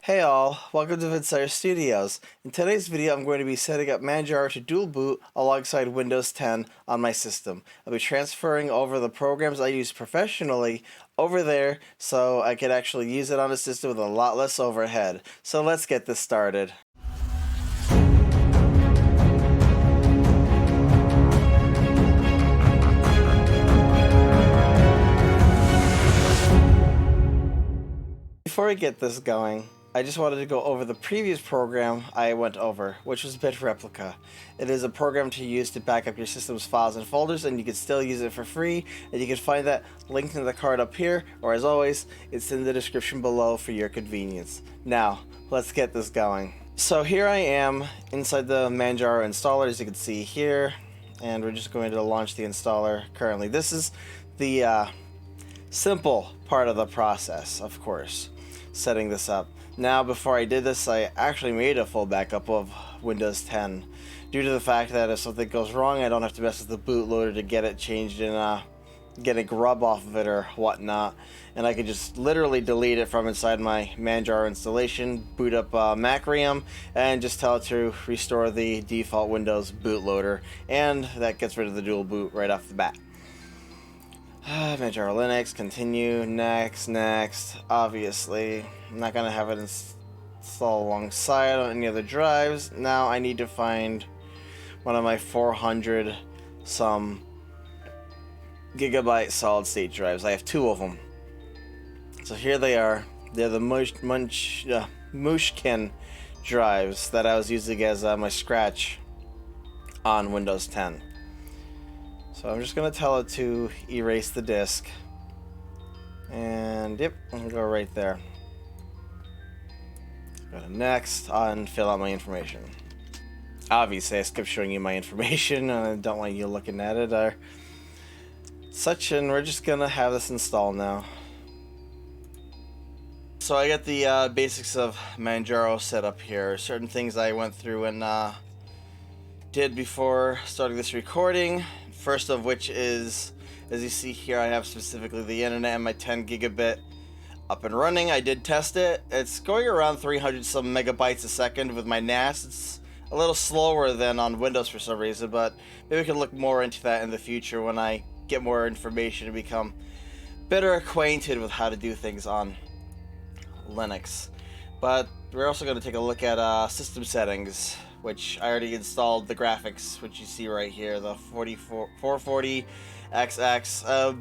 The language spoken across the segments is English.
Hey all, welcome to Vensire Studios. In today's video I'm going to be setting up Manjaro to dual boot alongside Windows 10 on my system. I'll be transferring over the programs I use professionally over there so I can actually use it on a system with a lot less overhead. So let's get this started. Before I get this going, I just wanted to go over the previous program I went over, which was Bitreplica. It is a program to use to back up your system's files and folders, and you can still use it for free, and you can find that linked in the card up here, or as always, it's in the description below for your convenience. Now, let's get this going. So here I am inside the Manjaro installer, as you can see here, and we're just going to launch the installer currently. This is the simple part of the process, of course, setting this up. Now, before I did this, I actually made a full backup of Windows 10 due to the fact that if something goes wrong, I don't have to mess with the bootloader to get it changed and get a grub off of it or whatnot, and I could just literally delete it from inside my Manjaro installation, boot up Macrium, and just tell it to restore the default Windows bootloader, and that gets rid of the dual boot right off the bat. Manjaro Linux, continue, next. Obviously, I'm not going to have it installed alongside on any other drives. Now I need to find one of my 400 some gigabyte solid state drives. I have two of them. So here they are. They're the Mushkin drives that I was using as my scratch on Windows 10. So I'm just going to tell it to erase the disk, and yep, I'll go right there. Go to next and fill out my information. Obviously I skipped showing you my information, and I don't want you looking at it or such, and we're just going to have this installed now. So I got the basics of Manjaro set up here. Certain things I went through and did before starting this recording. First of which is, as you see here, I have specifically the internet and my 10 gigabit up and running. I did test it. It's going around 300 some megabytes a second with my NAS. It's a little slower than on Windows for some reason, but maybe we can look more into that in the future when I get more information and become better acquainted with how to do things on Linux. But we're also going to take a look at system settings, which I already installed the graphics, which you see right here, the 440XX.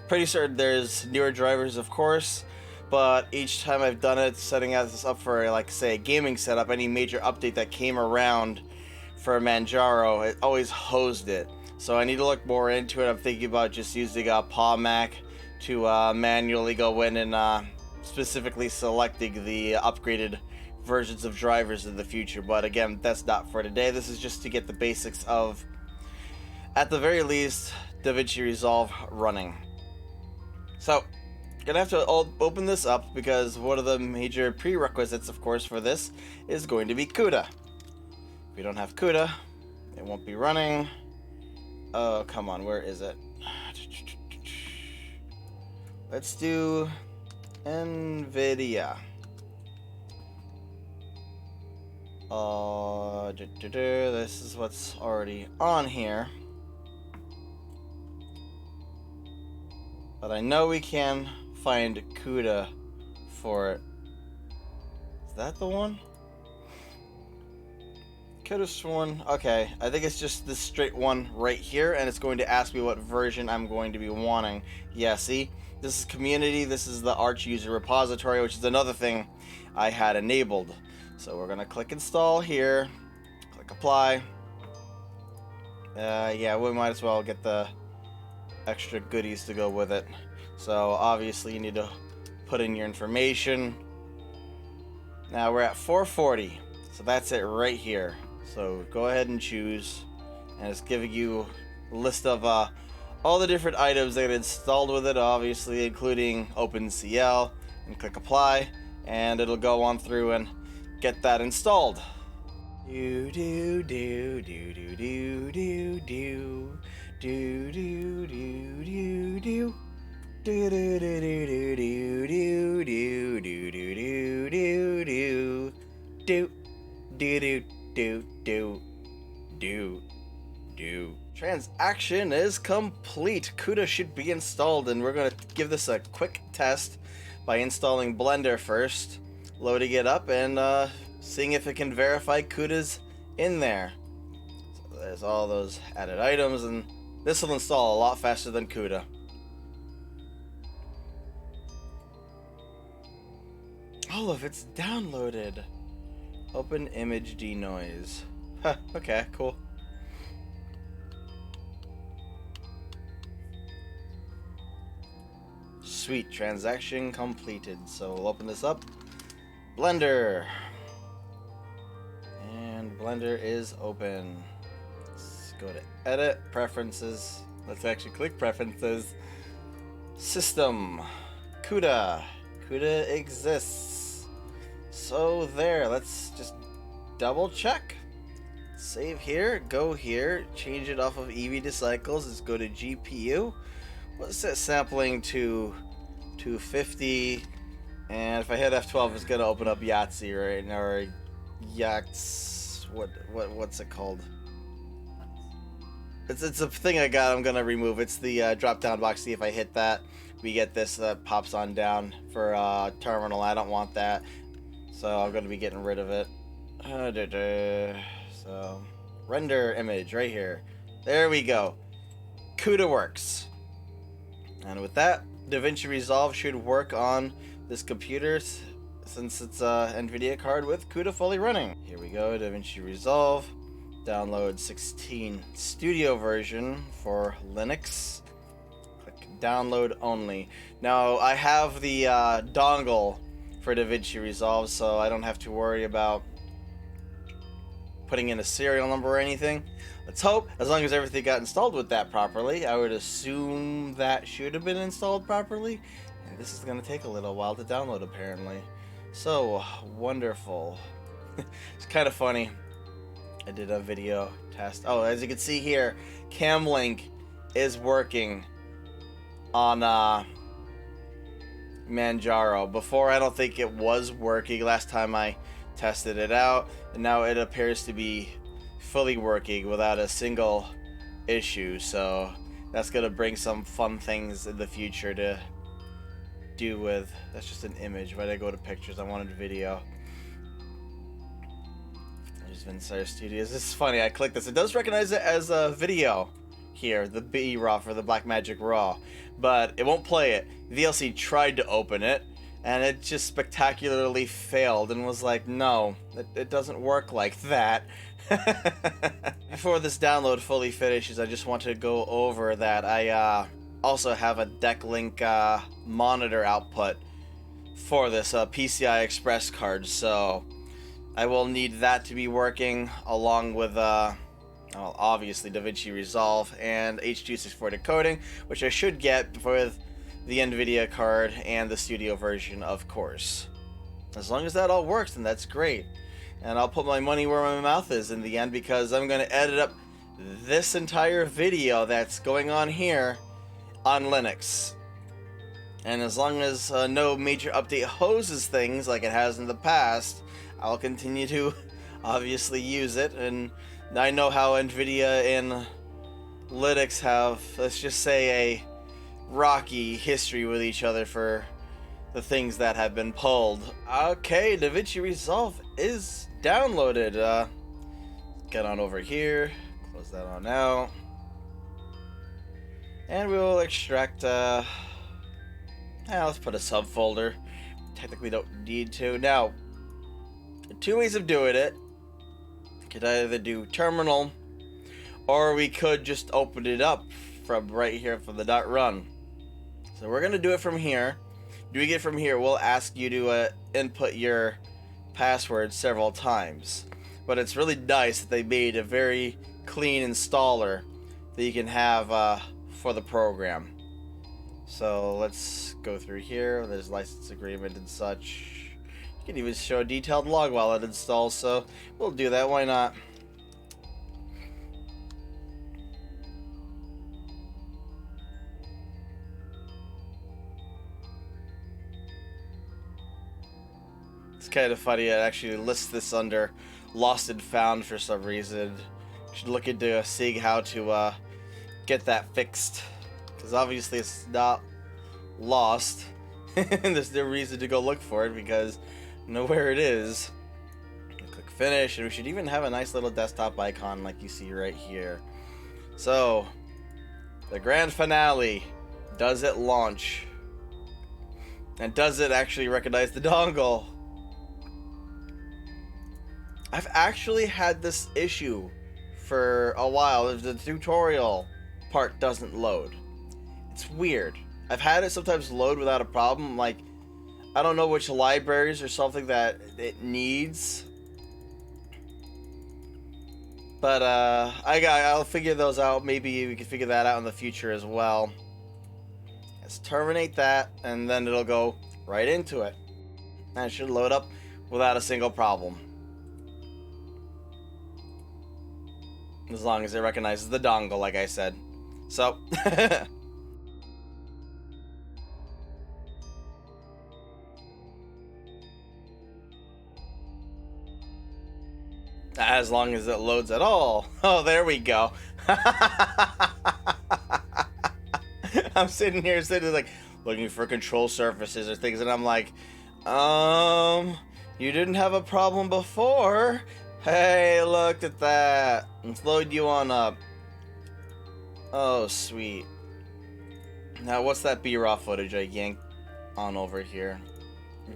Pretty certain there's newer drivers, of course, but each time I've done it, setting this up for, like, say, a gaming setup, any major update that came around for Manjaro, it always hosed it. So I need to look more into it. I'm thinking about just using PawMac to manually go in and specifically selecting the upgraded versions of drivers in the future, but again, that's not for today. This is just to get the basics of, at the very least, Davinci Resolve running. So, gonna have to open this up because one of the major prerequisites, of course, for this is going to be CUDA. If we don't have CUDA, it won't be running. Oh, come on, where is it? Let's do NVIDIA. This is what's already on here, but I know we can find CUDA for it. Is that the one? Could have sworn. Okay, I think it's just this straight one right here, and it's going to ask me what version I'm going to be wanting. Yeah, see? This is community, this is the Arch user repository, which is another thing I had enabled. So we're going to click install here, click apply. Yeah, we might as well get the extra goodies to go with it. So obviously you need to put in your information. Now we're at 440, so that's it right here. So go ahead and choose, and it's giving you a list of all the different items that get installed with it, obviously including OpenCL, and click apply, and it'll go on through and get that installed. Do do do do do do do do do do do do do Do do do do do do do do do do do do do do do do do. Transaction is complete. CUDA should be installed, and we're going to give this a quick test by installing Blender first, loading it up, and seeing if it can verify CUDA's in there. So there's all those added items, and this will install a lot faster than CUDA. All of it's downloaded. Open image denoise. Huh, okay, cool. Sweet, transaction completed. So we'll open this up. Blender. And Blender is open. Let's go to edit, preferences. Let's actually click preferences. System. CUDA. CUDA exists. So there, let's just double check. Save here, go here, change it off of EV to cycles. Let's go to GPU. Let's set sampling to 250, and if I hit F12, it's gonna open up Yahtzee right now, or Yachts. What's it called? It's a thing I got. I'm gonna remove. It's the drop down box. See if I hit that, we get this that pops on down for terminal. I don't want that, so I'm gonna be getting rid of it. So render image right here. There we go. CUDA works. And with that, Davinci Resolve should work on this computer since it's an NVIDIA card with CUDA fully running. Here we go, Davinci Resolve. Download 16 Studio version for Linux. Click download only. Now, I have the dongle for Davinci Resolve, so I don't have to worry about putting in a serial number or anything. Let's hope, as long as everything got installed with that properly. I would assume that should have been installed properly. And this is going to take a little while to download, apparently. So, wonderful. It's kind of funny. I did a video test. Oh, as you can see here, Camlink is working on Manjaro. Before, I don't think it was working last time I tested it out, and now it appears to be fully working without a single issue, so that's gonna bring some fun things in the future to do with. That's just an image. Why did I go to pictures? I wanted video. There's Vensire Studios. This is funny, I clicked this. It does recognize it as a video here, the B raw for the Blackmagic RAW, but it won't play it. VLC tried to open it, and it just spectacularly failed and was like, no, it doesn't work like that. Before this download fully finishes, I just want to go over that I also have a DeckLink monitor output for this PCI Express card, so I will need that to be working along with well, obviously Davinci Resolve and H.264 decoding, which I should get with the NVIDIA card and the Studio version, of course. As long as that all works, then that's great. And I'll put my money where my mouth is in the end, because I'm going to edit up this entire video that's going on here on Linux. And as long as no major update hoses things like it has in the past, I'll continue to obviously use it. And I know how NVIDIA and Linux have, let's just say, a rocky history with each other for the things that have been pulled. Okay, Davinci Resolve is downloaded. Get on over here, close that on out, and we will extract let's put a subfolder. Technically don't need to. Now, two ways of doing it. Could either do terminal, or we could just open it up from right here from the .run. So we're gonna do it from here. Doing it from here, we'll ask you to input your password several times. But it's really nice that they made a very clean installer that you can have for the program. So let's go through here. There's license agreement and such. You can even show a detailed log while it installs, so we'll do that. Why not? kind of funny. It actually lists this under lost and found for some reason. Should look into seeing how to get that fixed, because obviously it's not lost. There's no reason to go look for it because I know where it is. Click finish, and we should even have a nice little desktop icon like you see right here. So the grand finale: does it launch? And does it actually recognize the dongle? I've actually had this issue for a while. The tutorial part doesn't load. It's weird. I've had it sometimes load without a problem. Like, I don't know which libraries or something that it needs. But I'll figure those out. Maybe we can figure that out in the future as well. Let's terminate that, and then it'll go right into it. And it should load up without a single problem. As long as it recognizes the dongle, like I said. So, as long as it loads at all. Oh, there we go. I'm sitting like looking for control surfaces or things, and I'm like, you didn't have a problem before. Hey, look at that. Let's load you on up. Oh, sweet. Now, what's that B-raw footage I yanked on over here?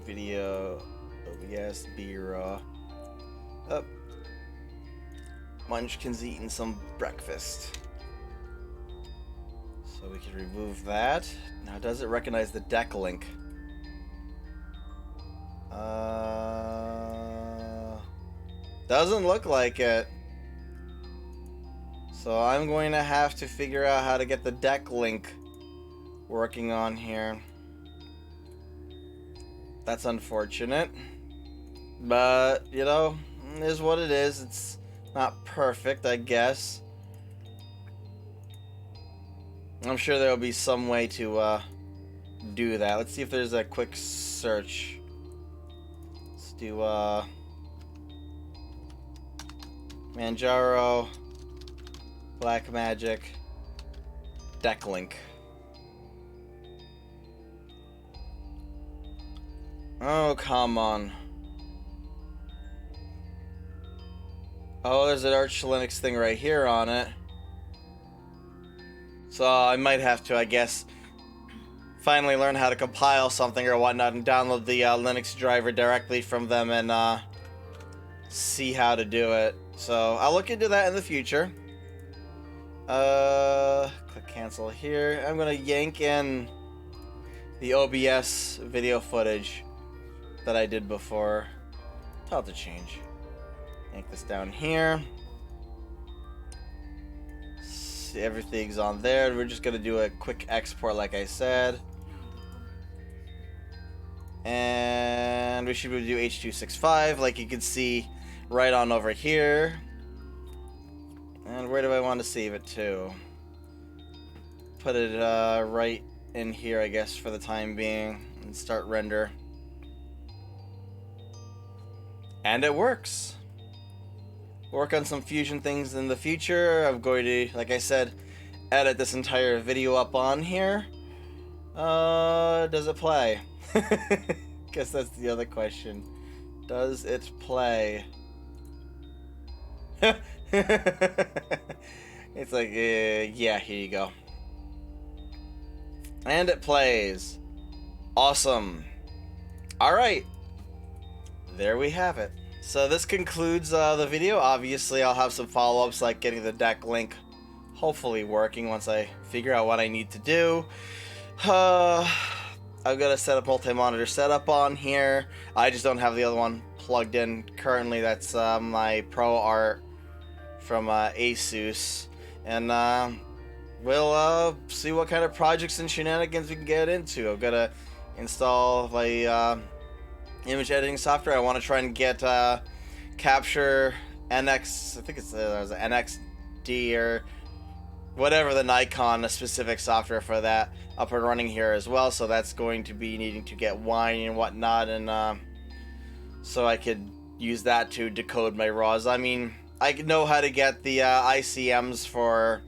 Video, OBS, B-raw. Up. Munchkin's eating some breakfast. So we can remove that. Now, does it recognize the deck link? Doesn't look like it. So I'm going to have to figure out how to get the deck link working on here. That's unfortunate. But, you know, it is what it is. It's not perfect, I guess. I'm sure there'll be some way to do that. Let's see if there's a quick search. Let's do Manjaro, Black Magic, deck link. Oh, come on. Oh, there's an Arch Linux thing right here on it. So I might have to, I guess, finally learn how to compile something or whatnot and download the Linux driver directly from them and see how to do it. So I'll look into that in the future. Click cancel here. I'm gonna yank in the OBS video footage that I did before. Tell it to change. Yank this down here. See, everything's on there. We're just gonna do a quick export like I said. And we should be able to do H.265 like you can see right on over here. And where do I want to save it to? Put it right in here, I guess, for the time being, and start render. And it works. Work on some fusion things in the future. I'm going to, like I said, edit this entire video up on here. Does it play? Guess that's the other question. Does it play? It's like, yeah, here you go. And it plays. Awesome. Alright. There we have it. So this concludes the video. Obviously, I'll have some follow-ups like getting the deck link hopefully working once I figure out what I need to do. I've got a set up multi-monitor setup on here. I just don't have the other one plugged in currently. That's my Pro Art from Asus. And we'll see what kind of projects and shenanigans we can get into. I've got to install my image editing software. I want to try and get Capture NX, I think it's NXD or whatever the Nikon, a specific software for that, up and running here as well. So that's going to be needing to get wine and whatnot, and so I could use that to decode my RAWs. I mean, I know how to get the ICMs for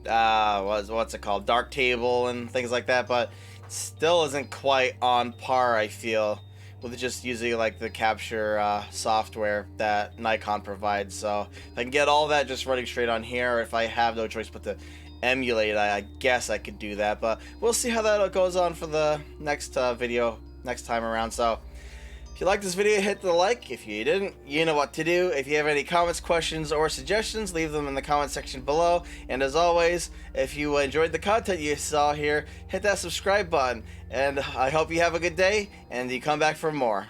what's it called, Darktable and things like that, but still isn't quite on par, I feel, with just using like the capture software that Nikon provides. So if I can get all that just running straight on here, or if I have no choice but to emulate, I guess I could do that, but we'll see how that goes on for the next video next time around. So if you liked this video, hit the like. If you didn't, you know what to do. If you have any comments, questions, or suggestions, leave them in the comment section below. And as always, if you enjoyed the content you saw here, hit that subscribe button. And I hope you have a good day, and you come back for more.